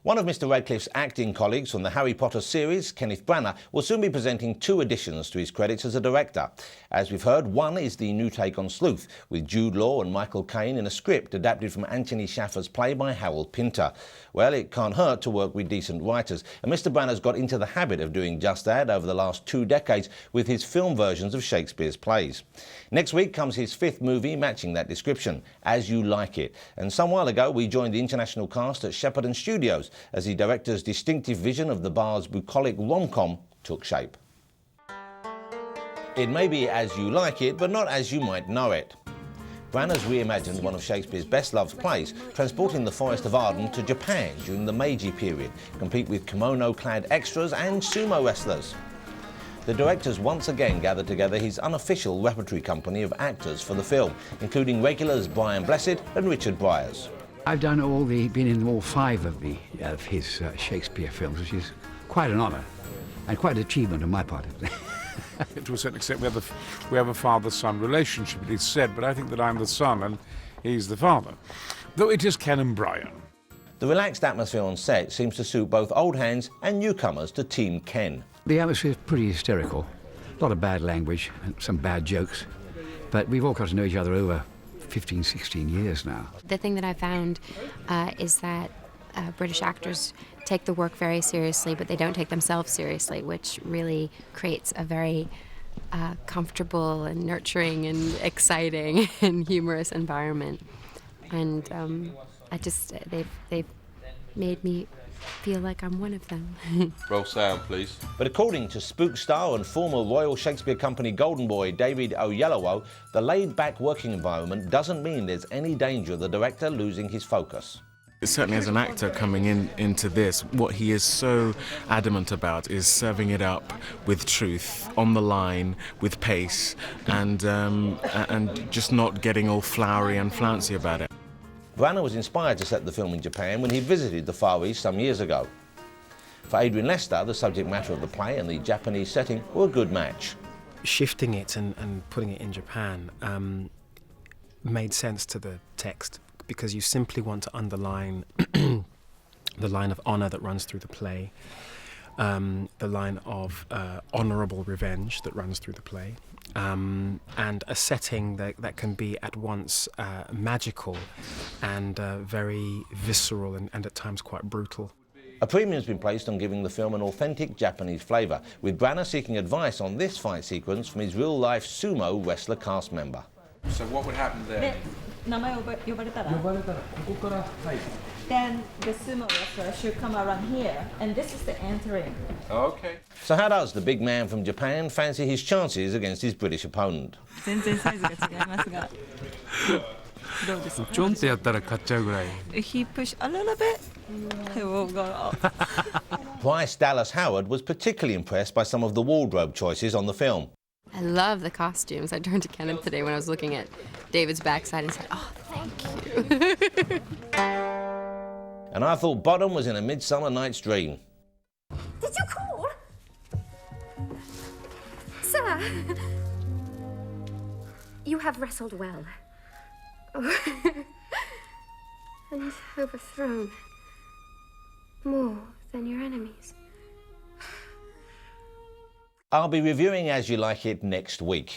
One of Mr Radcliffe's acting colleagues from the Harry Potter series, Kenneth Branagh, will soon be presenting 2 additions to his credits as a director. As we've heard, one is the new take on Sleuth, with Jude Law and Michael Caine in a script adapted from Anthony Shaffer's play by Harold Pinter. Well, it can't hurt to work with decent writers, and Mr Branagh's got into the habit of doing just that over the last 2 decades with his film versions of Shakespeare's plays. Next week comes his 5th movie matching that description, As You Like It, and some while ago we joined the international cast at Shepperton Studios as the director's distinctive vision of the bar's bucolic rom-com took shape. It may be as you like it, but not as you might know it. Branagh's reimagined one of Shakespeare's best-loved plays, transporting the Forest of Arden to Japan during the Meiji period, complete with kimono-clad extras and sumo wrestlers. The directors once again gathered together his unofficial repertory company of actors for the film, including regulars Brian Blessed and Richard Briers. I've been in all 5 of his Shakespeare films, which is quite an honour and quite an achievement on my part. To a certain extent, we have a father-son relationship, it is said, but I think that I'm the son and he's the father, though it is Ken and Brian. The relaxed atmosphere on set seems to suit both old hands and newcomers to Team Ken. The atmosphere is pretty hysterical, a lot of bad language and some bad jokes, but we've all got to know each other over 15, 16 years now. The thing that I found is that British actors take the work very seriously, but they don't take themselves seriously, which really creates a very comfortable and nurturing and exciting and humorous environment. And they've made me feel like I'm one of them. Roll sound, please. But according to spook star and former Royal Shakespeare Company golden boy David Oyelowo, the laid-back working environment doesn't mean there's any danger of the director losing his focus. Certainly as an actor coming into this, what he is so adamant about is serving it up with truth, on the line, with pace, and just not getting all flowery and flouncy about it. Branagh was inspired to set the film in Japan when he visited the Far East some years ago. For Adrian, the subject matter of the play and the Japanese setting were a good match. Shifting it and putting it in Japan made sense to the text, because you simply want to underline the line of honour that runs through the play, the line of honourable revenge that runs through the play, and a setting that can be at once magical and very visceral and at times quite brutal. A premium's been placed on giving the film an authentic Japanese flavour, with Branagh seeking advice on this fight sequence from his real-life sumo wrestler cast member. So what would happen there? Then the sumo wrestler should come around here, and this is the entering. Okay. So how does the big man from Japan fancy his chances against his British opponent? If he push a little bit, he will go up. Bryce Dallas Howard was particularly impressed by some of the wardrobe choices on the film. I love the costumes. I turned to Kenneth today when I was looking at David's backside and said, "Oh, thank you." And I thought Bottom was in A Midsummer Night's Dream. Did you call? Sir, you have wrestled well. And overthrown more than your enemies. I'll be reviewing As You Like It next week.